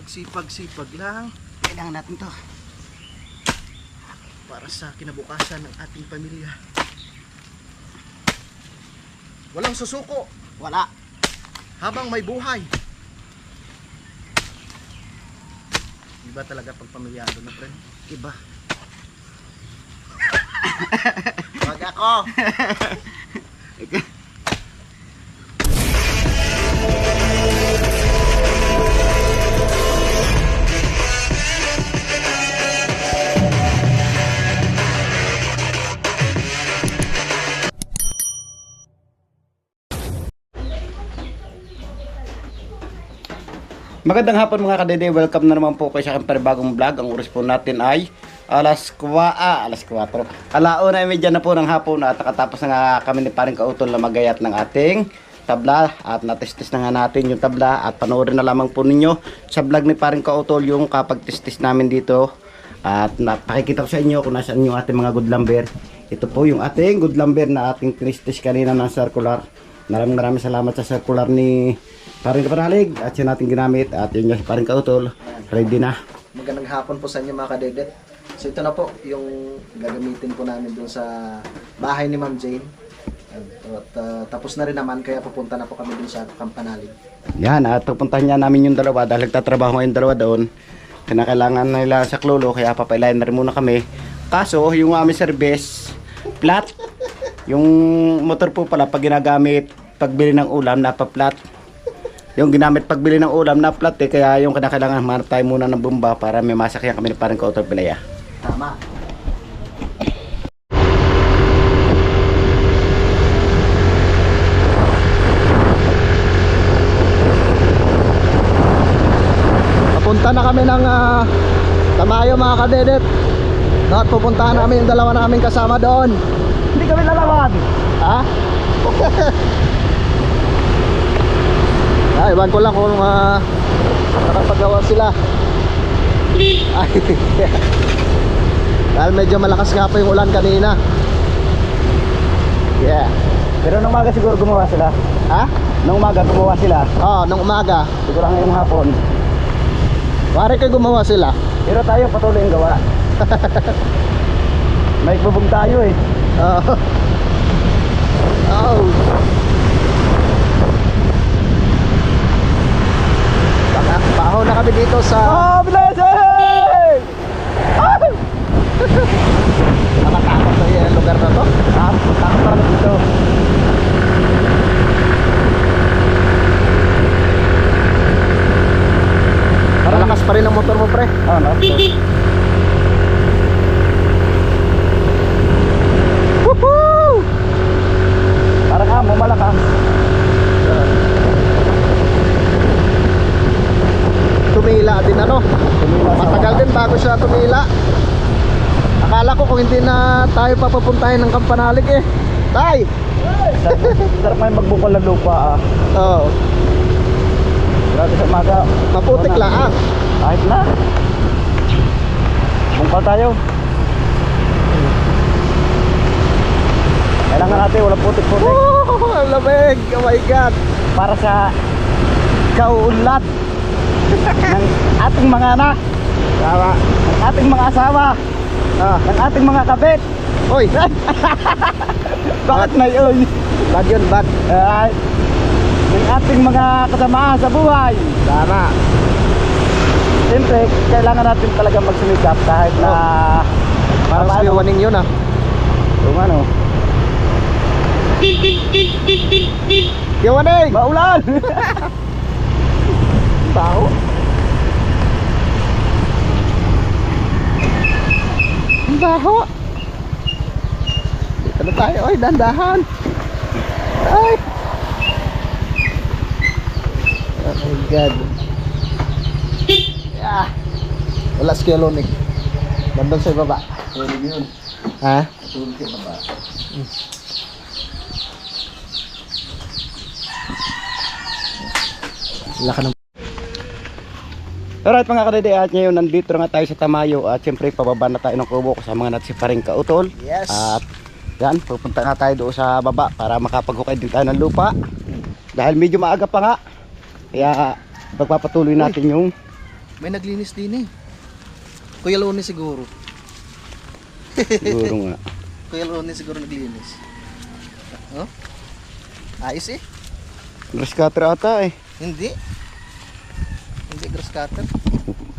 Sipag-sipag lang. Kailangan natin to Para sa kinabukasan ng ating pamilya. Walang susuko wala. habang may buhay. Iba talaga pag pamilyado na, friend. Iba. Wag ako. Magandang hapon mga kadede, welcome na naman po kayo sa aking panibagong vlog. Ang oras po natin ay alas 4, alauna ay medya na po ng hapon at nakatapos na nga kami ni paring Kautol na magayat ng ating tabla at natestis na nga natin yung tabla at panoorin na lamang po ninyo sa vlog ni paring Kautol yung kapag testis namin dito at napakikita ko sa inyo kung nasaan yung ating mga good lumber. Ito po yung ating good lumber na ating testis kanina ng circular. Maraming salamat sa circular ni paring Kapanalig at siya natin ginamit at yun yung paring Kautol ready na. Magandang hapon po sa inyo mga kadedet. So ito na po yung gagamitin po namin dun sa bahay ni Ma'am Jane. At tapos na rin naman kaya pupunta na po kami dun sa Kampanalig. Yan at pupuntahan niya namin yung dalawa dahil nagtatrabaho yung dalawa doon. Kinakailangan nila sa klolo kaya papailayan na rin muna kami. Kaso yung aming service flat. Yung motor po pala pag ginagamit pagbili ng ulam napa-flat. Yung ginamit pagbili ng ulam na flat kaya yung kailangan manap tayo muna ng bomba para may masakyan kami na parang Kautol Pilaya. Tama. Papunta na kami ng Tamayo mga kadedet. At pupuntahan namin yung dalawa namin kasama doon. Hindi kami lalawan. Ha? Ay, iwan ko lang kung nakapagawa sila. Ay, dahil medyo malakas nga po yung ulan kanina. Yeah. Pero nung umaga siguro gumawa sila. Ha? Nung umaga gumawa sila. Oo, nung umaga. Siguro ngayong hapon. Pare kayo gumawa sila. Pero tayo patuloy yung gawa. May bubog tayo eh. Oo. Oh. Baho na kami dito sa blessing! Nakatakot na yung lugar na to. Takot na kami dito. Parang lakas pa rin ang motor mo, pre. Oo, no? Woohoo! Parang amo malakas. Tumila din ano. Matagal din bago siya tumila. Akala ko kung hindi na tayo papapuntahin ng Kampanalig eh. Tay! Sarap may magbukol ng lupa ah. Oo. Grabe sa maga. Maputik lang. Kahit na. Bungkal tayo. Kailangan natin walang putik-putik. Oh, ang lamig. Oh my God. Para sa kauunlad ng ating mga anak. Tama. Ng ating mga asawa. Ng ating mga kabit. Hoy. Bakit na yun? Bad yun, bad. Ng ating mga kasama sa buhay. Tama. Siyempre, kailangan natin talaga magsumikap kahit na parang sa iwaning yun ah. Yung ano. Iwaning! Maulan! Baho. Baho. Dito na tayo. Ay, dandahan. Ay. Oh my God. Yeah. Wala skeleonic. Bandang sa baba. Tulog yun. Ha? Tulog sa baba. Wala ka ng... Alright mga kadede, at ngayon nandito nga tayo sa Tamayo at siyempre pababa na tayo ng kubo kasama nga natin si paring Kautol. Yes. At yan, pupunta nga tayo doon sa baba para makapaghukay din tayo ng lupa. Dahil medyo maaga pa nga. Kaya pagpapatuloy natin yung May naglinis din eh. Kuya Loni siguro. Siguro nga. Kuya Loni siguro naglinis. Oh? Ayos eh. Grass cutter ata eh. Hindi. Hindi grass cutter.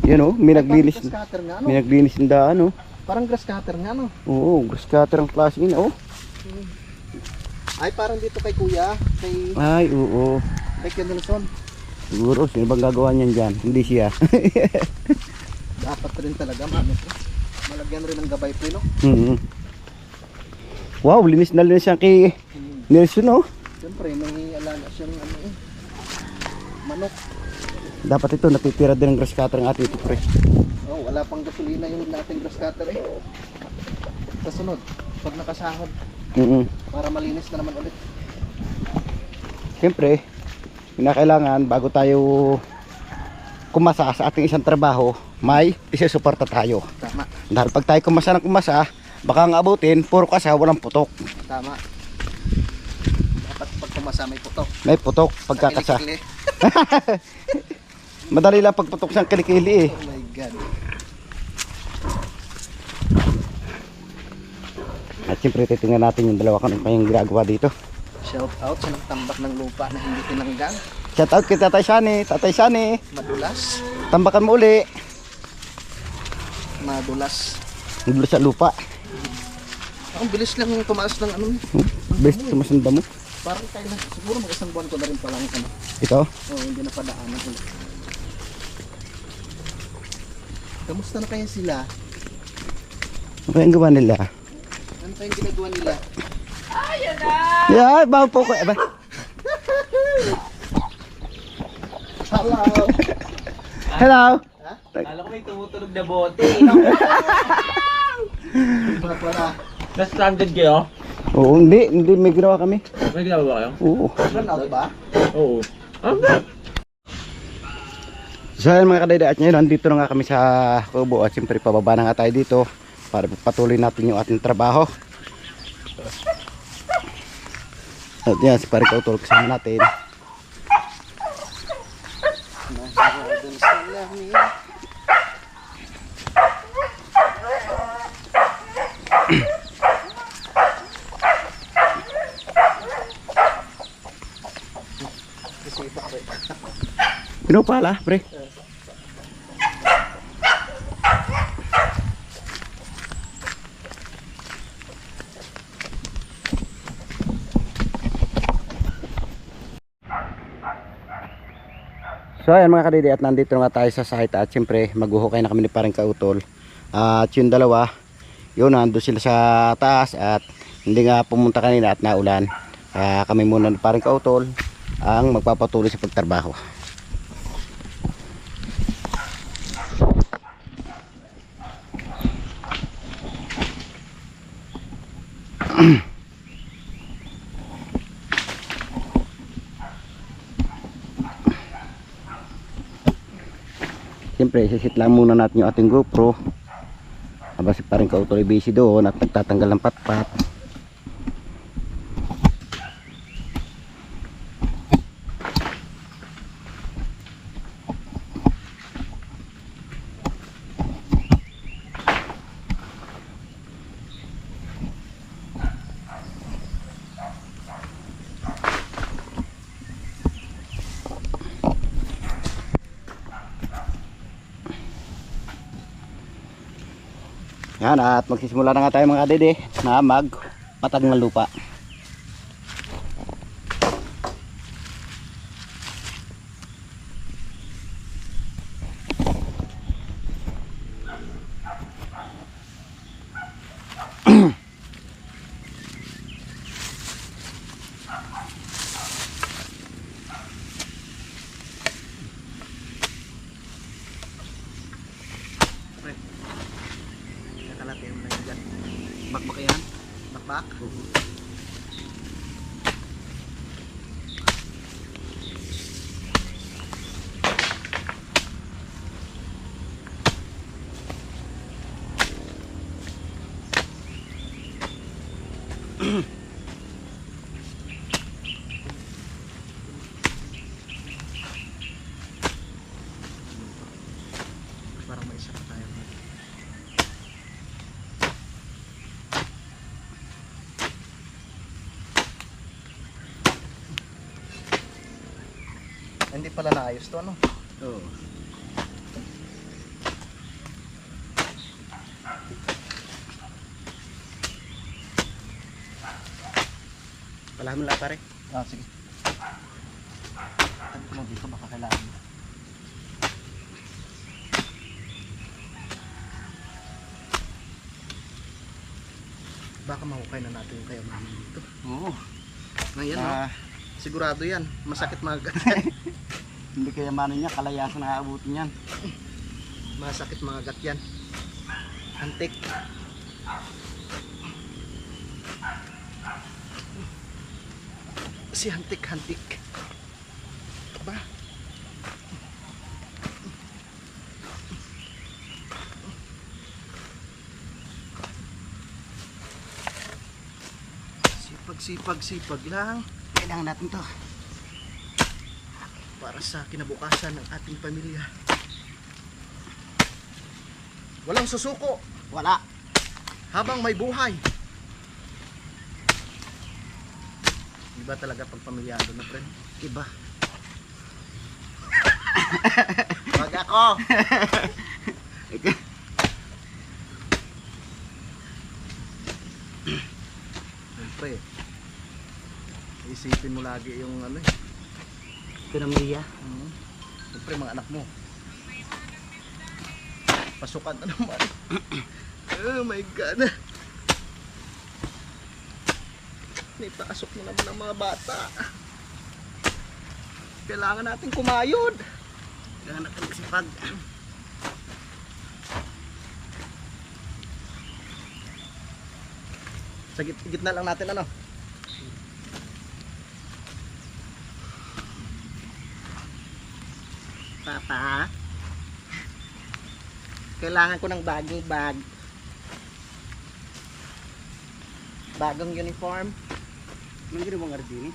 Yan oh, may naglinis. Grass cutter nga, ano? May naglinis ng daan oh. Parang grass cutter nga, no? Oo, grass cutter ang klase yun oh. Ay, parang dito kay Kuya. Ay, oo. Kay Kuya Nelson. Siguro, sino bang gagawa niyan dyan? Hindi siya. Dapat rin talaga, mano po. Malagyan rin ng gabay po, no? Wow, linis na linis yan kay Nelson oh. Siyempre, may alaga siyang ano eh. Manok. Dapat ito, natitira din ng grass cutter ang ating ito pre. Oh, wala pang gasolina yung dating grass cutter eh. Kasunod, pag nakasahod, para malinis na naman ulit. Siyempre, kinakailangan bago tayo kumasa sa ating isang trabaho, may isusuporta tayo. Tama, Dahil pag tayo kumasa ng kumasa, baka nga abutin, puro kasa, walang putok. tama. Dapat pag pumasa may putok. May putok pagkakasa. Sa kilikili. Madali lang pagputok sa kilikili eh. Oh my God. At siyempre titingnan natin yung dalawa kanong kayang ginagawa dito. Shout out sa nagtambak ng lupa na hindi tinanggal. Shout out kay Tatay Shani. Tatay Shani, Madulas. tambakan mo uli. Madulas. Nagdulo sa lupa. Ang bilis lang yung tumaas ng ano. Best sumasunda mo. Parang kaya na, siguro mag isang buwan ko na rin palang ano. Ito. Oh, hindi na padaanan ulit. Kamusta na kaya sila? Ano kayang gawa nila? Ano kayang ginagawa nila? Yeah, bago po ko. Aba. Hello! Hello. Kala ko may tumutulog na bote. Wala. Na-stranded kayo? Oo, hindi may ginawa kami. May ginawa ba kayo? Oo. Burnout ba? Oo. So ayan mga kadayda, at ngayon nandito na nga kami sa Kubo at siyempre pababa na nga tayo dito para patuloy natin yung ating trabaho. At yan, si Pare Kautol kasama natin. Nahiradan sila niya. Pino pala, pre. So ayan mga kadidi, at nandito na nga tayo sa site at siyempre maghuhukay na kami ni Pareng Kautol. At yung dalawa, yun nandun sila sa taas at hindi nga pumunta kanina at naulan. Kaya kami muna ni Pareng Kautol ang magpapatuloy sa pagtrabaho. Siyempre, sisit lang muna natin yung ating GoPro. Aba si Pareng Kautol ay busy doon at nagtatanggal ng patpat. Yan, at magsisimula na nga tayo mga kadede na magpatag ng lupa. Bakbak yan? Bakbak? Hindi pala naayos to, ano? Oo. Palahan mo lang pare. Ah, sige. Tabi ko lang dito, baka kailangan mo. Baka mahukay na natin yung kayamanan dito. Oo. Ngayon, no? Ah, Sigurado yan. Masakit mga hindi kayamanan niya, kalayasan na aabutin yan. Masakit mga gat yan. Antik. Si hantik-hantik. Ba? Sipag lang Kailangan natin to. para sa kinabukasan ng ating pamilya. Walang susuko Wala. habang may buhay. Iba talaga pag pamilyado na, friend. Iba. Wag ako. Siyempre, isipin mo lagi yung ano eh. Pinamilya. Siyempre, mga anak mo. Pasukan na naman. Oh my God. May pasok na naman ang mga bata. Kailangan natin kumayod. Kailangan natin magsipag. Sa gitna lang natin ano. Papa, kailangan ko ng bagong bag. Bagong uniform. Anong ginawa mong Ardini?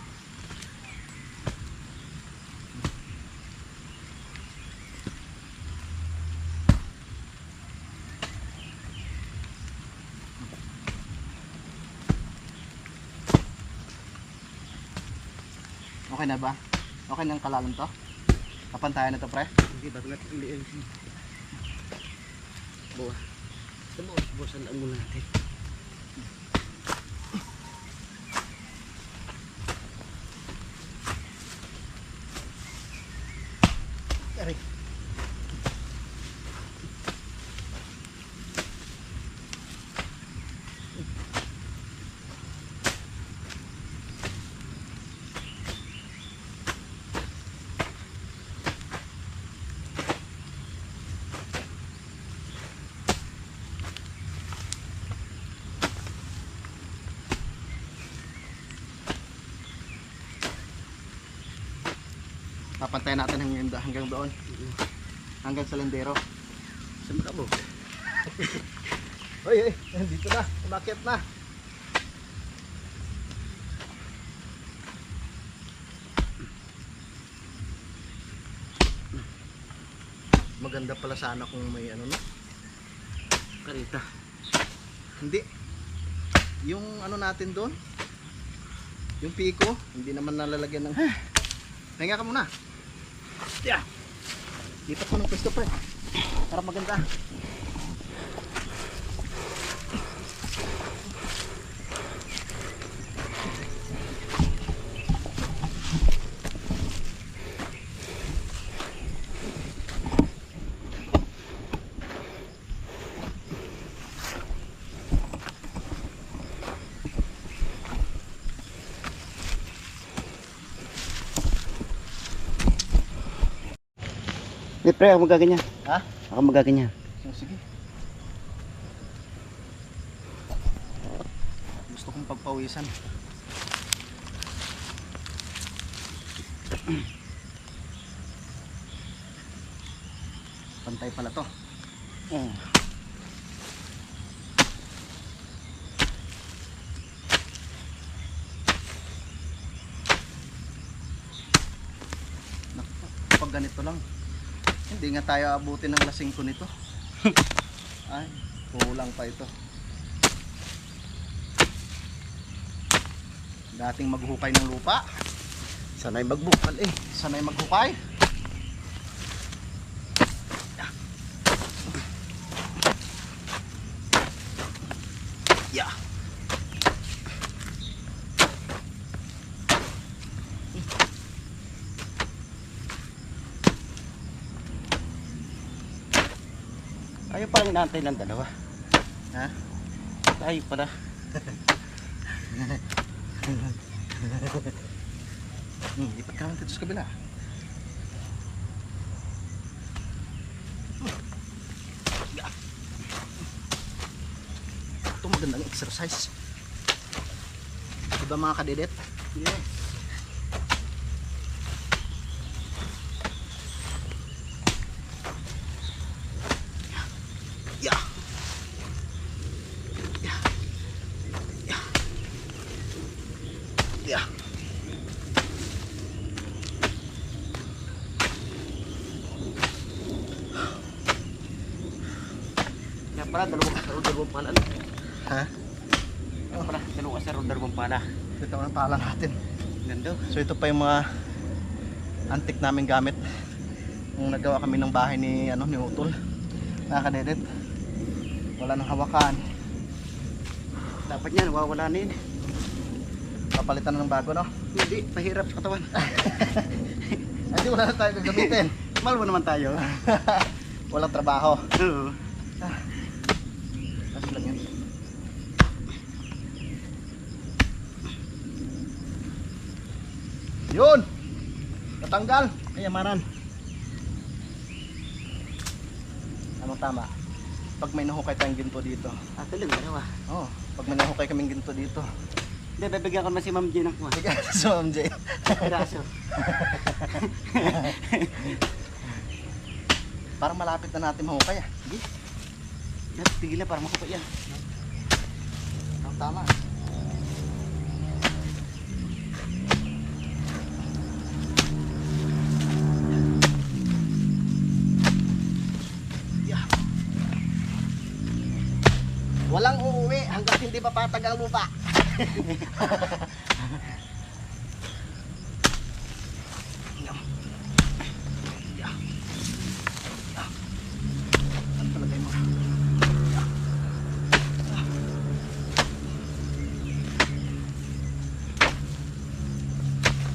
Okay na ba? Okay na ang kalalim to? Kapantayan na to, pre? Hindi ba natin iliin? Buwa. Sa buwasan lang muna natin. Aray. Papantayan natin hanggang doon. Hanggang sa lindero. Saan mo ka mo? Oy, dito na. Umakyat na. Maganda pala sana kung may ano no. Karita. Hindi. Yung ano natin doon. Yung piko, hindi naman nalalagyan ng... Hinga ka muna. Yeah. Lipat mo ng pwesto pa. Para maganda. Hindi pre, ako magaganyan. Ha? Ako magaganyan. So, sige. Gusto kong pagpawisan. Pantay pala to. Naku, pag ganito lang, hindi nga tayo abutin ng lasing ko nito. Ay, kulang pa ito. Dating maghukay ng lupa. Sana'y magbukal eh. Sanay maghukay. Ayaw palang inaantay ng dalawa. Ha? Tayo pala. Lipat ka lang dito sa kabila. Ito magandang exercise. Diba mga kadidet? Yes. Yeah. Yeah. Yeah. Yeah. Kaya pala, dalawang pala. Ha? Kaya pala, dalawang pala. Ito ang pala natin. Ganda. So ito pa yung mga antik namin gamit nung nagawa kami ng bahay ni ni Utol. Nakakadedet. Wala nang hawakan. Dapat yan, nawawala na yun. Papalitan na ng bago, no? Hindi, mahirap sa katawan. Hindi, wala na tayo gagamitin. Malmo naman tayo. Walang trabaho. Oo. Tapos lang yan. Yun! Natanggal! Kayamanan. Anong tama? Pag may nahukay tayong ginto dito. Ah, talaga dalawa. Oo, pag may nahukay kaming ginto dito. Hindi, bibigyan ko na si Ma'am Jean ng kuha. Sige, so MJ. Piraso. Parang malapit na natin mahukay ah. Sige. Dapat tigilan para makuha yan. Anong tama? Yeah. Walang uuwi hanggang hindi mapatag ang lupa. Ano palagay mo?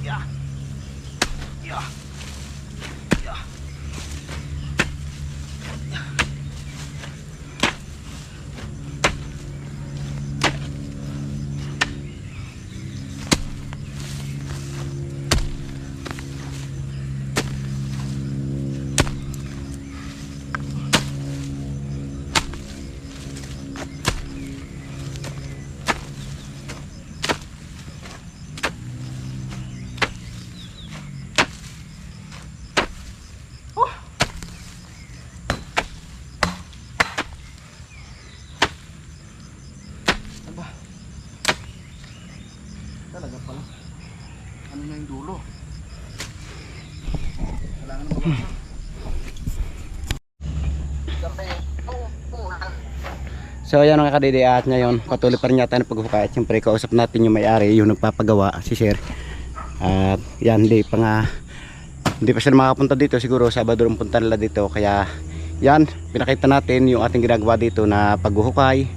Yeah. Yeah. Yeah. Aba. Talaga pala. Ano na yung dulo? Kailangan na mabasa. So ayan mga kadidi, at ngayon patuloy pa rin yata ng paghukay. At siyempre kausap natin yung may-ari, yung nagpapagawa, si Sir. At yan, hindi pa sila makapunta dito, siguro Sabado rin punta nila dito. Kaya yan, pinakita natin yung ating ginagawa dito na paghuhukay.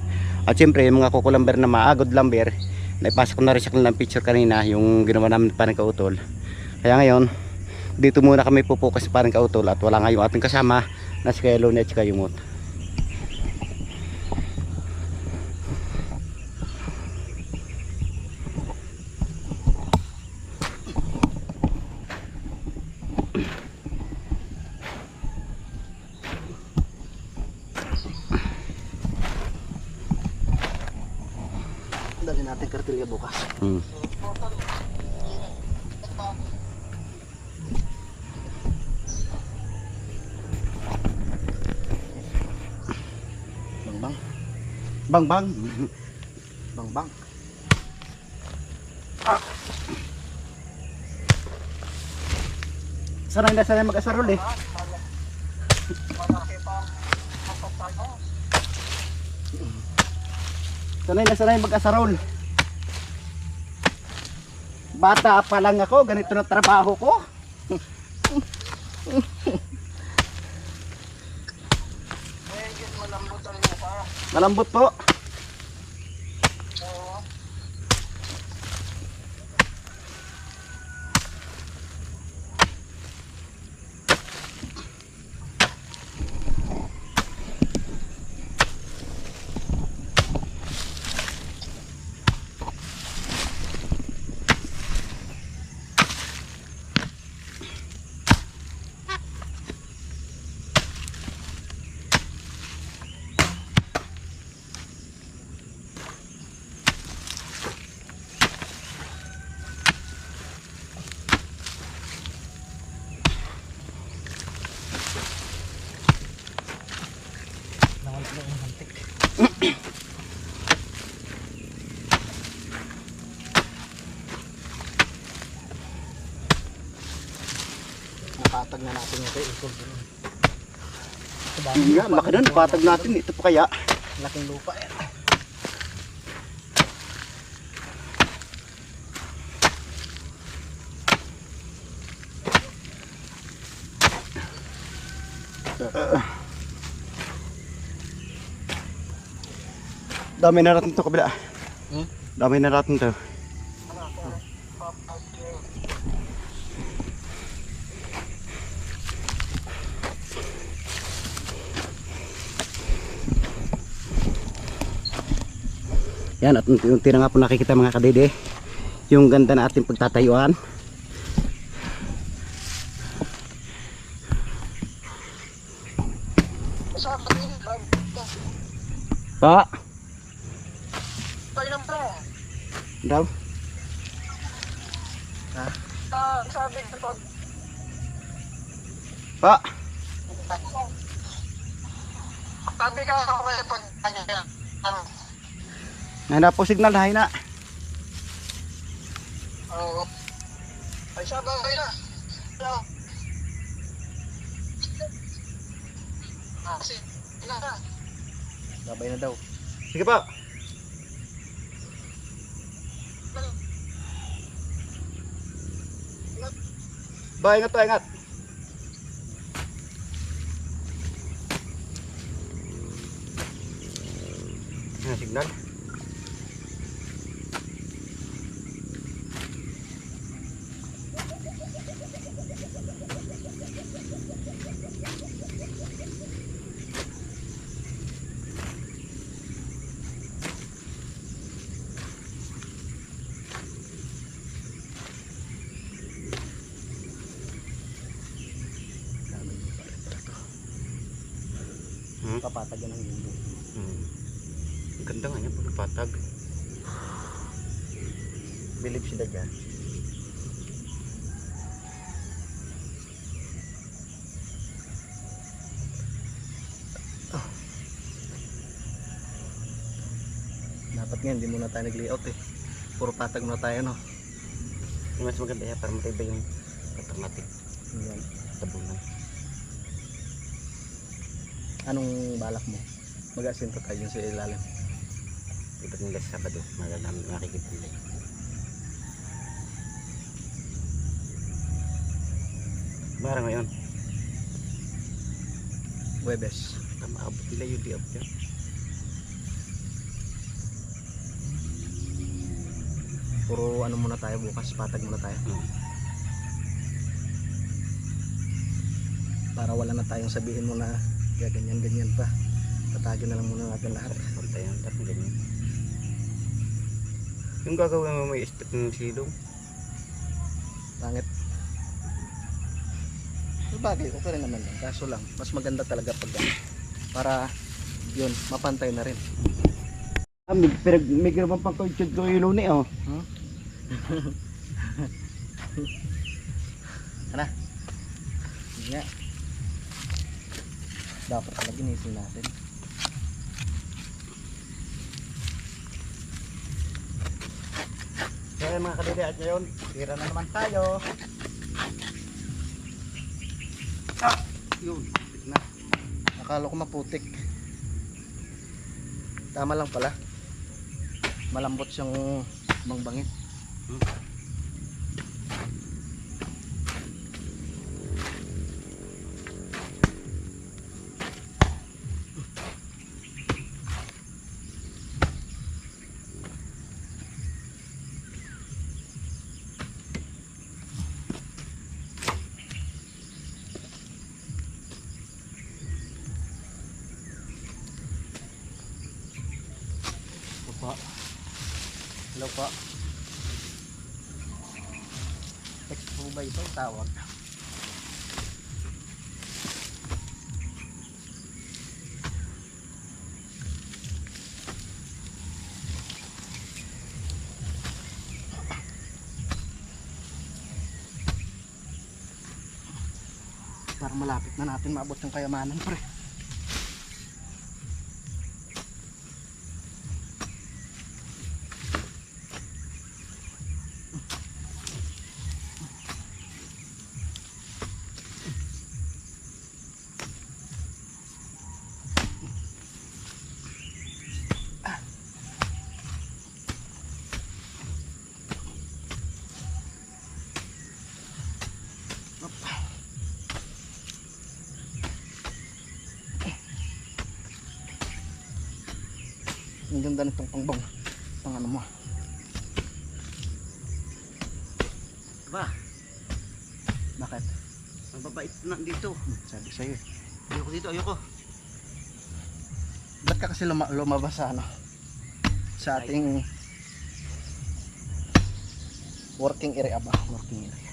At siyempre yung mga kukulamber na maagod lumber, naipasok ko na rin sa kanilang picture kanina, yung ginawa namin parang kautol. Kaya ngayon, dito muna kami pupukas sa parang kautol. At wala nga yung ating kasama na si Kaelo at si Kayumot. Dali natin kartilya bukas. Bang bang. Bang bang. Bang bang. Sanay na sanay mag-asarol eh. Sanay na sanay mag-asarol. Bata pa lang ako, ganito na trabaho ko. Malambot po. ipatag na natin yung kay ikot. Yun nga, laki na, napatag natin. Ito pa kaya? Laking lupa yan. Dami na natin to kabila. Hmm? Dami na natin to. Yan, at unti-unti na nga po nakikita mga kadede yung ganda na ating pagtatayuan. Pa. Daw. Ha? Pa. Sabi ka ako kasi pag Nahina po signal, nahina. Oo. Ay siya ba na? Hello. Kasi ina na. Gabay na daw. Sige pa. Ba, ingat pa, ingat. Yan, signal. Papatag yan ang gimbo. Ang ganda nga niya, pagpatag. Believe sila dyan. Dapat nga hindi muna tayo nag-layout eh. Puro patag muna tayo, no? Yung mas maganda yan, para matibay yung automatic Yan. tabunan. Anong balak mo? Mag-asinto tayo dyan sa ilalim. Iba't nila sa Sabado, malalaman, makikita nila. Bara ngayon, Webes. maabot nila yung di-up dyan. Puro ano muna tayo bukas, patag muna tayo. Para wala na tayong sabihin mo na ganyan pa. Patagin na lang muna natin lahat. Pantayan, tapos ganyan. Yung gagawin mo may step ng silong. Pangit. Sabagay, okay rin naman yan. Kaso lang, mas maganda talaga pag para yun, mapantay na rin. May gawang pang kawitsod ko yung luni, oh. Hmm? Ano? Hindi nga. Dapat talaga ginisin natin. Kaya mga kadede, at ngayon, tira na naman tayo. Yun, na. Akala ko maputik. Tama lang pala. Malambot siyang mangbangit. Pa. Hello po. Text po ba ito? Tawag. Para malapit na natin maabot yung kayamanan, pre. Ang ganda nitong pangbang. Pang ano mo. Ba, Bakit? mababait na dito. Sabi sa'yo eh. Ayoko dito, ayoko. Ba't ka kasi lumabas sa ano? Sa ating working area ba? Working area.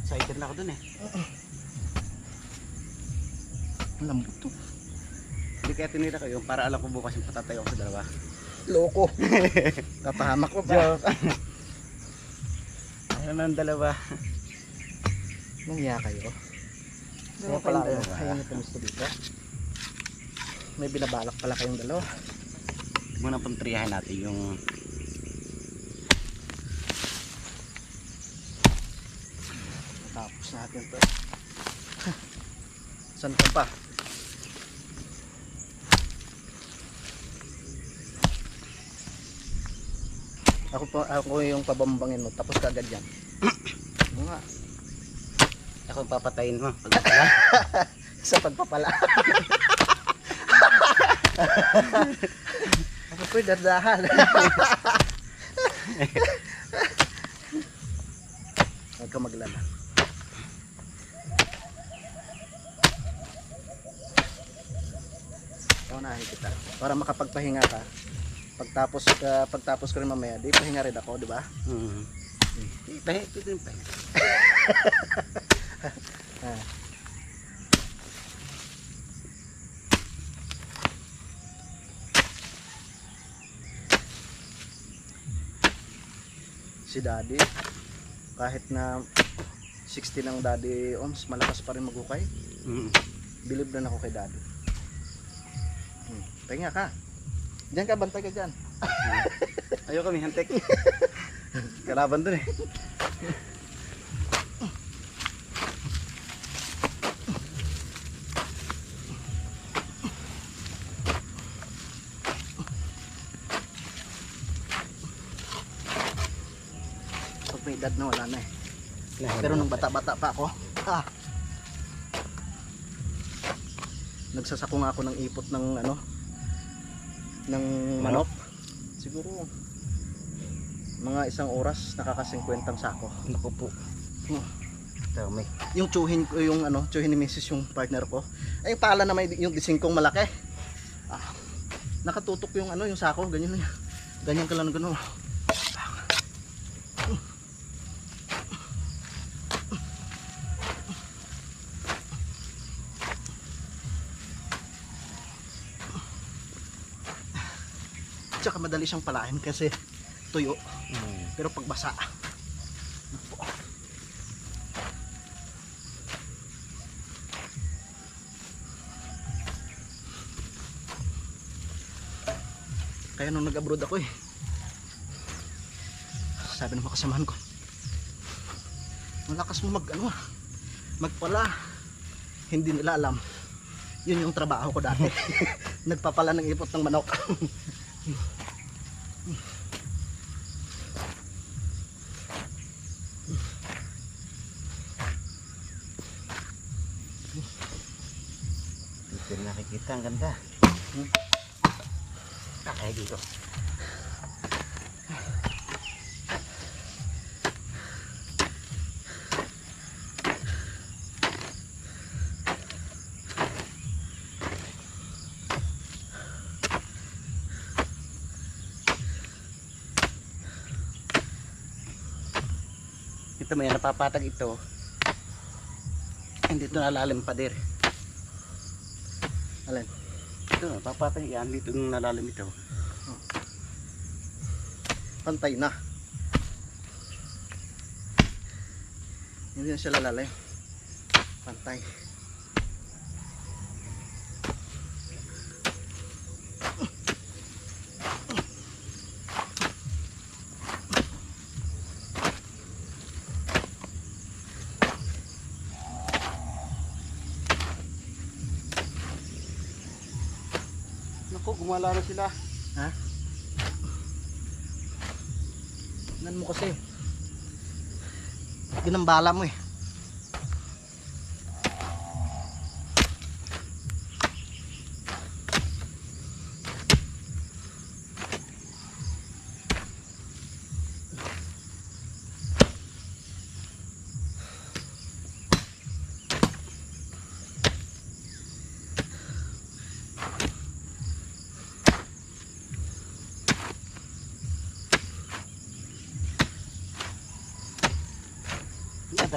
Excited na ako dun eh. Ang lambot to. Hindi kaya tinira kayo para alam ko bukas yung patatayo ako sa dalawa. Loko. Kapahamak ko ba? Joke. Ano na ang dalawa? Nangya kayo. Dalawa Kaya pala kayong dalawa. kayo nito gusto dito. May binabalak pala kayong dalawa. Muna pantriyahin natin yung Tapos natin to. Saan ka pa? Ako yung pabambangin mo. Tapos ka agad yan. Oo nga. ako yung papatayin mo. Sa pagpapala. Ako po'y dardahan. Huwag ka maglala. Paunahin kita. Para makapagpahinga ka. Pagtapos ko rin mamaya, di pahinga rin ako, di ba? Pahe, ito yung pahe. Si daddy, kahit na 60 ng daddy ohms, malakas pa rin magukay. Believe na ako kay daddy. Pahinga ka. Diyan ka, bantay ka dyan. Ayoko may hantek. Kalaban dun eh. Pag may edad na, wala na eh. Pero nung bata-bata pa ako, nagsasako nga ako ng ipot ng ano, ng manok. Siguro mga isang oras nakaka-50 sako. Naku po. Dami. Yung tsuhin ko, yung ano, tsuhin ni Mrs. yung partner ko. Ay pala na may yung disingkong malaki. Nakatutok yung ano, yung sako, ganyan lang. Ganyan ka lang gano'n. Tsaka madali siyang palain kasi tuyo. Pero pag basa, kaya nung nag-abroad ako eh, sabi ng mga kasamahan ko, malakas mo magpala. Hindi nila alam, yun yung trabaho ko dati. Nagpapala ng ipot ng manok. Dito nakikita, ang ganda. Ay, dito. Ito may napapatag ito. Hindi ito nalalim pa dir. Alin? Ito napapatag yan. Dito nalalim ito. Pantay na. Hindi na siya lalalim. Pantay. Naku, gumala na sila. Ha? Tingnan mo kasi. Ginambala mo eh.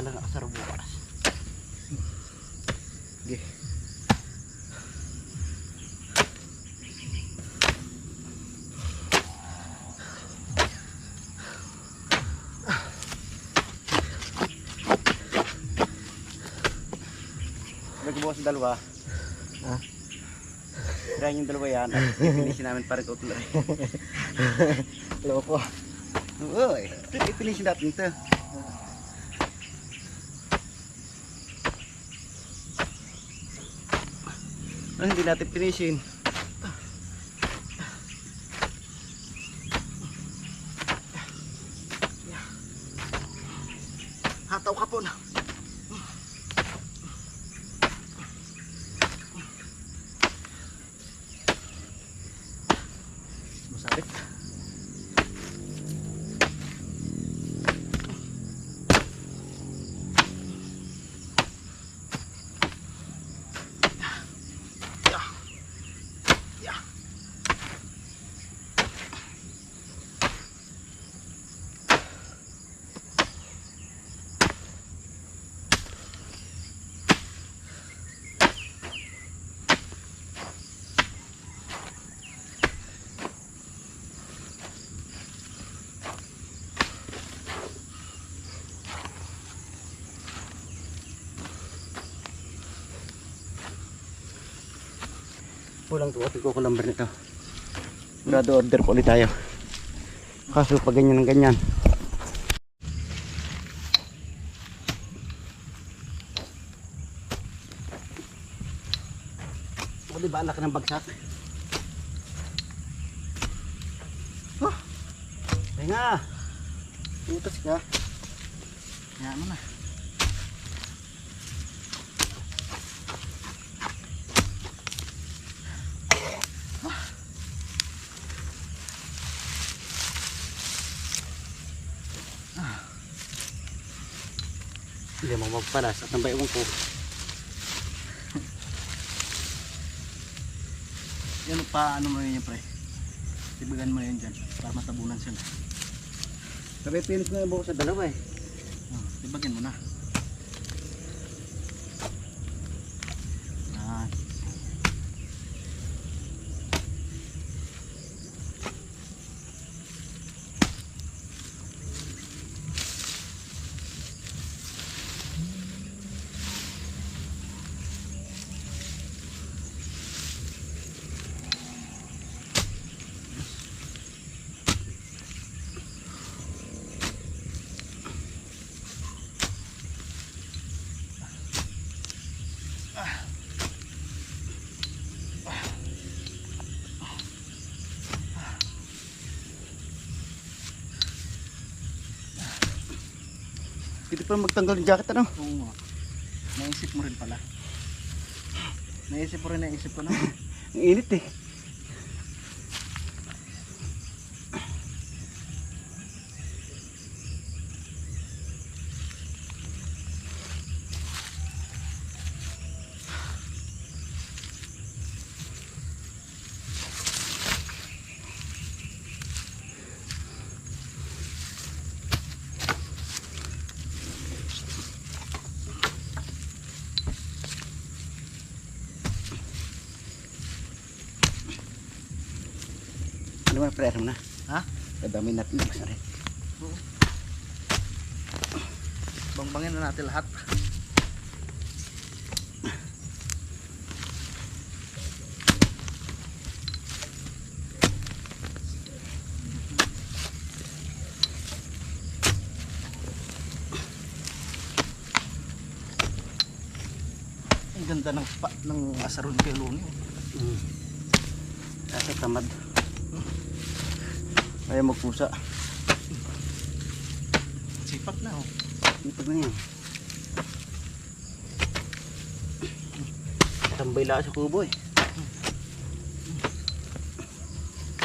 magdala ng asar bukas. Sige. Nagbukas sa dalawa. Ha? Tirahin yung dalawa yan. At ipinisin namin parang kautol rin. Loko. Oo eh. Ipinisin natin ito. Hindi natin pinisin. Hataw ka po na. Masabit. Kulang to ating kukulamber nito. Grado order po ulit tayo. Kaso pag ganyan ng ganyan. O diba anak ng bagsak? Oh, nga. Utos ka. Yan mo na. Hindi mo magpalas at nabay ko. Yan pa ano mo yun pre. Tibagan mo yun dyan para matabunan sila. Sabi pinis na yung buko sa dalawa eh. Tibagan mo na. Yan. Pwede pa magtanggal yung jacket ano? Oo nga. Naisip mo rin pala. Naisip ko na. Ang init eh. Ano ba prayer mo na? Ha? Dadami natin yung basa rin. Bangbangin na natin lahat. Ang ganda ng asaron kay Luni. Kasi tamad. Ayaw magpusa. Sipak na oh. Ipag na yan. Tambay lang sa kubo eh.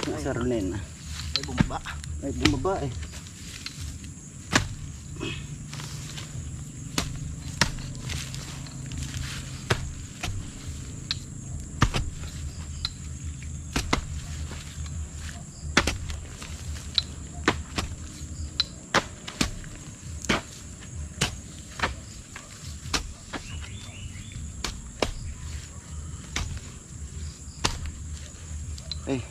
Nasa runin na. Ay bumaba. Ay bumaba eh. Eh.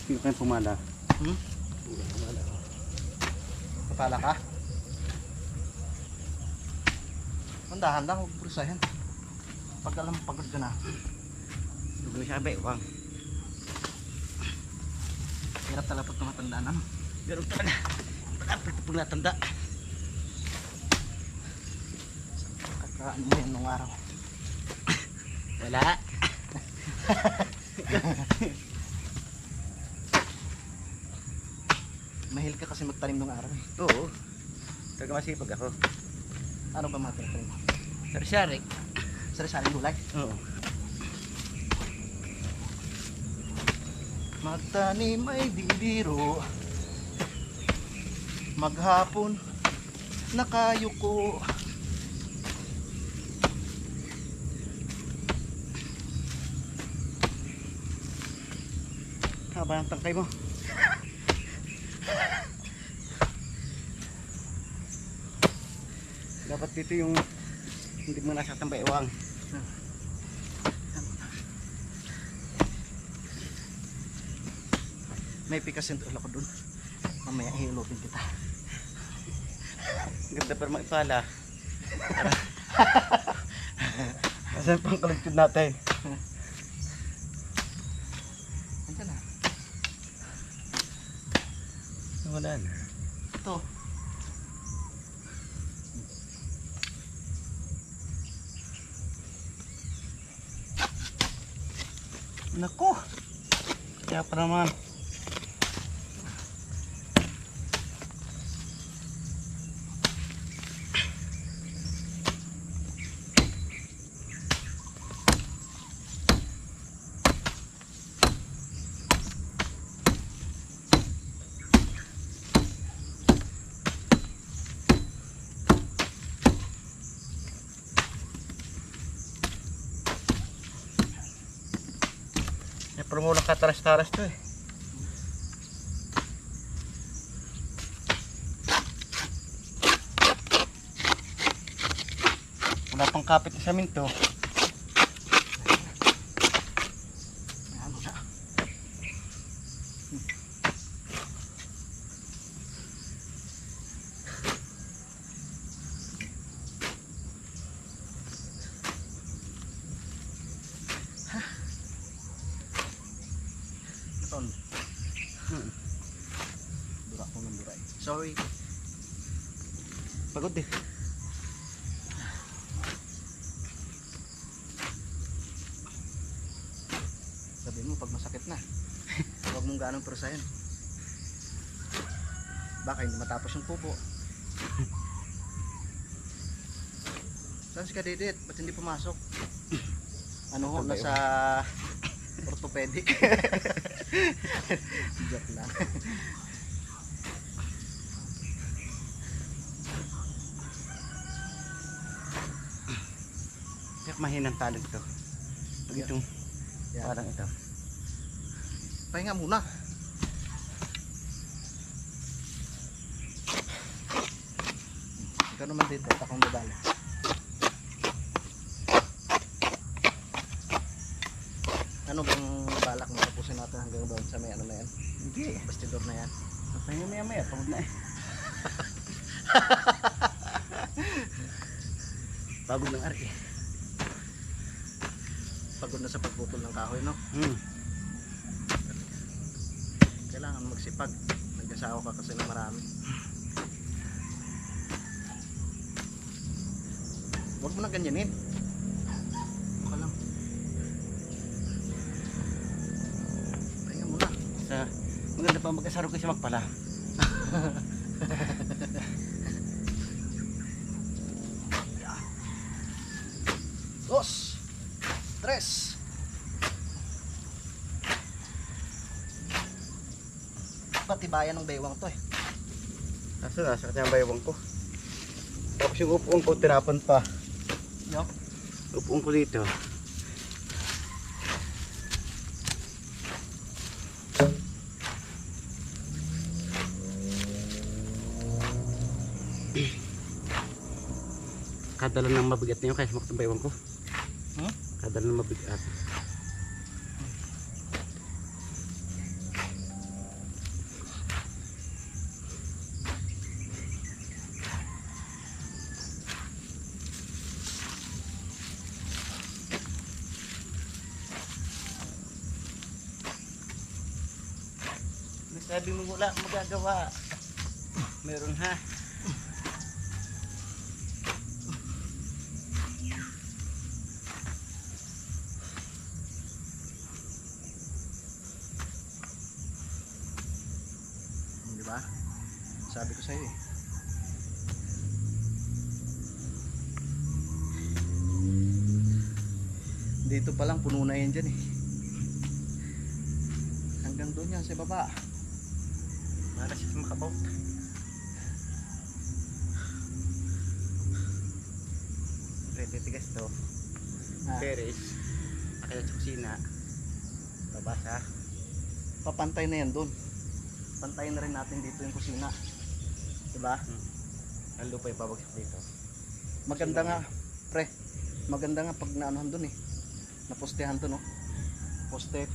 Hindi kayo pumala. Hmm? Papala ka? Handahan lang, huwag brusahin. Pag alam, pagod ka na. Huwag na siya bewang. Hirap talaga pag tumatandaan, ano? Ganun talaga. Dapat pag natanda. Kakaano mo yan nung araw. Wala. Mahil ka kasi magtanim nung araw eh. Oo. Talaga masipag ako. Ano ba mga tanim mo? Sari-sari. Sari-saring gulay? Oo. Magtanim ay di biro. Maghapon nakayuko. Haba ng tangkay mo. Dapat dito yung hindi mo nasaktan ba iwang. May pikasin ulo ko dun. Mamaya ihilopin kita. Ganda pero maipala. Asan pang collected natin? Andiyan na. Wala na. Ito. Naku! Kaya pa naman. Pero mo lang kataras-taras to eh. Wala pang kapit sa minto. Ano na? Ito. Dura ko ng duray. Sorry. Pagod eh. Sabihin mo pag masakit na. Huwag mong ganong perusahin. Baka hindi matapos yung pupo. Saan si Kadidit? Ba't hindi pumasok? Ano ho, nasa orthopedic. Joke lang. Kaya mahinang talent to. Pag itong Yan. parang ito. Pahinga muna. Ikaw naman dito, akong babala. Ano bang balak mo tapusin natin hanggang doon sa may ano na yan? Hindi. Bastidor na yan. Pahinga maya-maya. Pagod na eh. Pagod ng ari. Pagod na sa pagputol ng kahoy, no? Kailangan magsipag. Nag-asawa ka kasi na marami. Huwag mo na ganyanin. Baka lang. Pahinga muna. Sa maganda pa mag-asaro kasi magpala. Dos. Tres. Patibayan ng baywang to eh. Kaso nasa kanya ang baywang ko. Tapos yung upuan ko tinapon pa. Yup. Upuan ko dito. Kadala ng mabigat na yun kaya sumakot ang baywan ko. Hmm? Kadala ng mabigat. Sabi mo wala akong magagawa. Meron ha. Di ba? Sabi ko sa'yo eh. Dito pa lang puno na yan dyan eh. Hanggang doon yan sa baba. Para siya makabaw. Pwede tigas to. Ah, Teres. Kaya sa kusina. Babasa. papantay na yan doon. Pantayin na rin natin dito yung kusina. Diba? Ang lupa yung babagsak dito. Maganda nga, pre. Maganda nga pag naanohan doon eh. Napostehan to no. Poste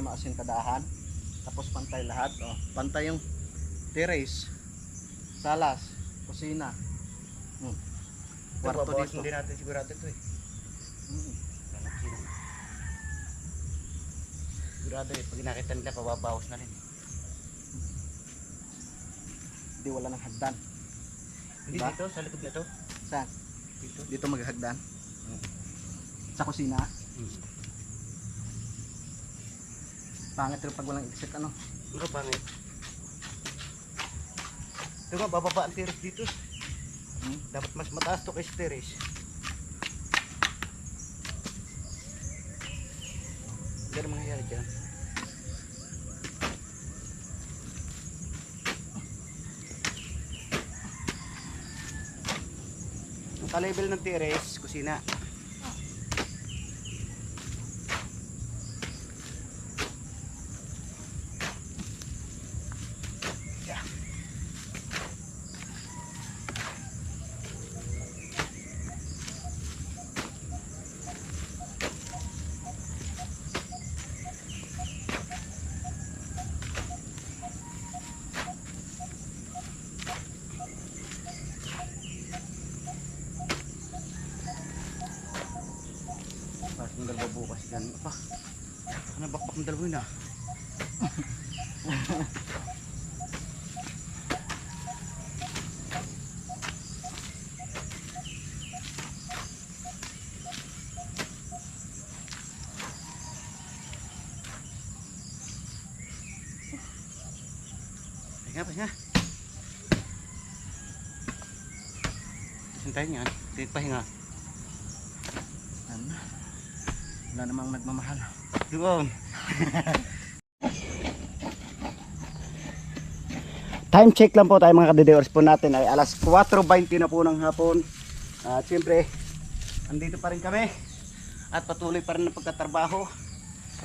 maasin kadahan. Tapos pantay lahat. Oh, pantay yung terrace, salas, kusina. Kwarto dito. Hindi natin sigurado ito eh. Mm. Sigurado eh. Pag nakita nila pababawas na rin. Hindi wala nang hagdan. Hindi Diba? dito, sa likod na to. Saan? Dito. Dito maghagdan. Sa kusina. Pangit rin pag walang exit ano. Ano pangit? Ito nga, bababa ang terrace dito. Dapat mas mataas to kay sa terrace. Ganun mangyayari dyan. Ang ka-level ng terrace, kusina. Pas ng dalawa bukas yan. Apa? Ano bakbak ng dalawa yun ah? Pahinga, pahinga. Saan tayo niyan? Dito pahinga. Ano? Wala namang nagmamahal. Doon. Time check lang po tayo mga kadidewers po natin ay alas 4:20 na po ng hapon. At siyempre, andito pa rin kami at patuloy pa rin ang pagtatrabaho.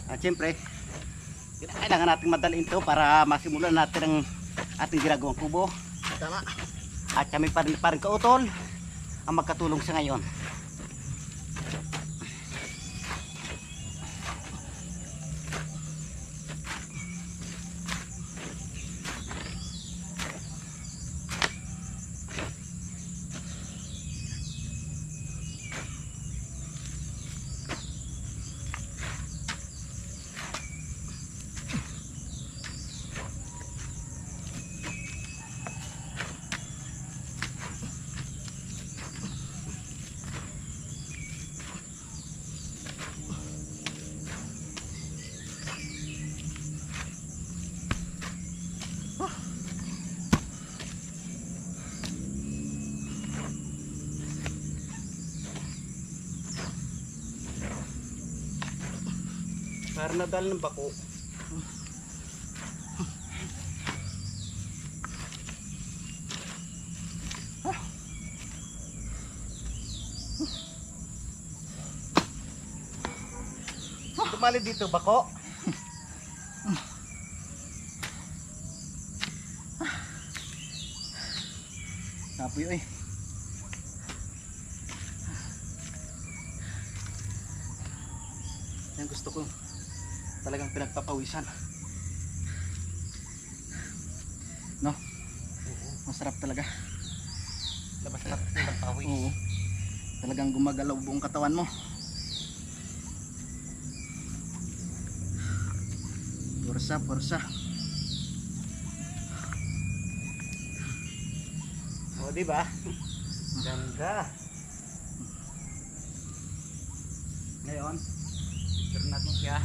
At siyempre, kailangan natin madaliin ito para masimulan natin ang ating ginagawang kubo. Tama. At kami pa rin kautol ang magkatulong sa ngayon. Para nadal ng bako. Tumali dito bako. Napuyo eh. Yan gusto ko. Talagang pinagpapawisan. No? Masarap talaga. Labas na ng pawis. Oo. Talagang gumagalaw buong katawan mo. Pursa, pursa. O, di ba? Ganda. Ngayon, picture natin siya.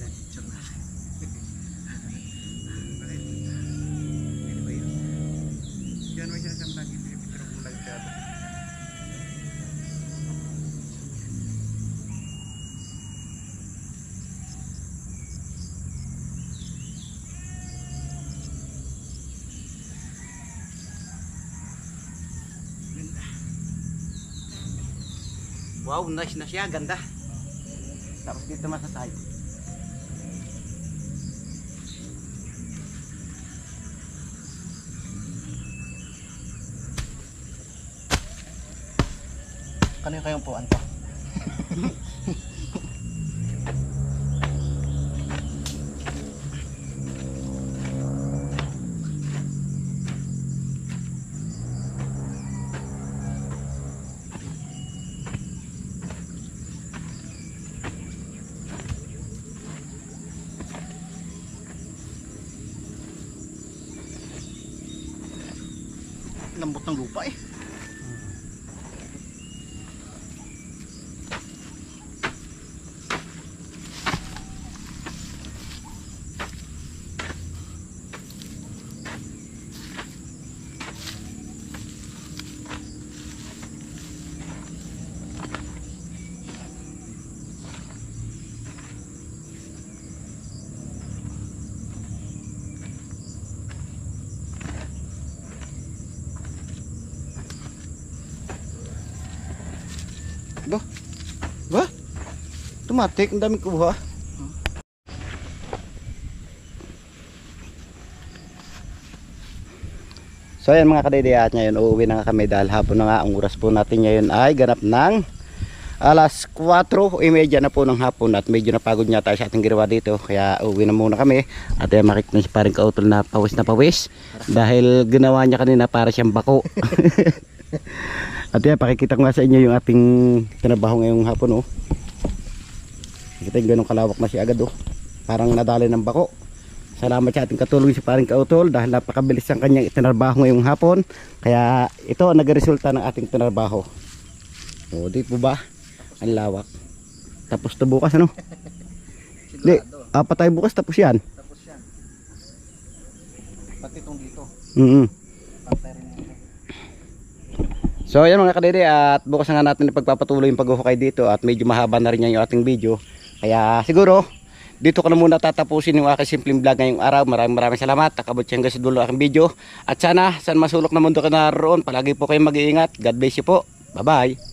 Picture natin. Diyan mo siya siyang lagi pinipicture mo lang siya. Wow, nice na siya, ganda. Tapos dito masasay. Kano yung kayong puan ko? Lambot ng lupa eh. Ba? Ba? Tumatik, ang daming kuha. So ayan mga kadede, at ngayon uuwi na nga kami dahil hapon na nga. Ang oras po natin ngayon ay ganap ng alas 4:30 na po ng hapon at medyo napagod nga tayo sa ating ginawa dito. Kaya uuwi na muna kami. At ayan, makikita na si paring kautol na pawis dahil ginawa niya kanina para siyang bako. At yan, pakikita ko nga sa inyo yung ating trabaho ngayong hapon, oh. Kita yung ganong kalawak na siya agad, oh. Parang nadali ng bako. Salamat sa ating katulong si paring kautol dahil napakabilis ang kanyang itinarbaho ngayong hapon. Kaya ito ang nagresulta ng ating tinarbaho. O, di po ba? Ang lawak. Tapos to bukas, ano? Di, apat tayo bukas, tapos yan. Tapos yan. Pati itong dito. Pantay rin dito. So ayan mga kadede, at bukas na nga natin ipagpapatuloy yung paghuhukay dito at medyo mahaba na rin yan yung ating video. Kaya siguro dito ko na muna tatapusin yung aking simpleng vlog ngayong araw. Maraming salamat. Nakabot siya hanggang sa dulo aking video. At sana, saan masulok na mundo ka naroon, palagi po kayong mag-iingat. God bless you po. Bye bye.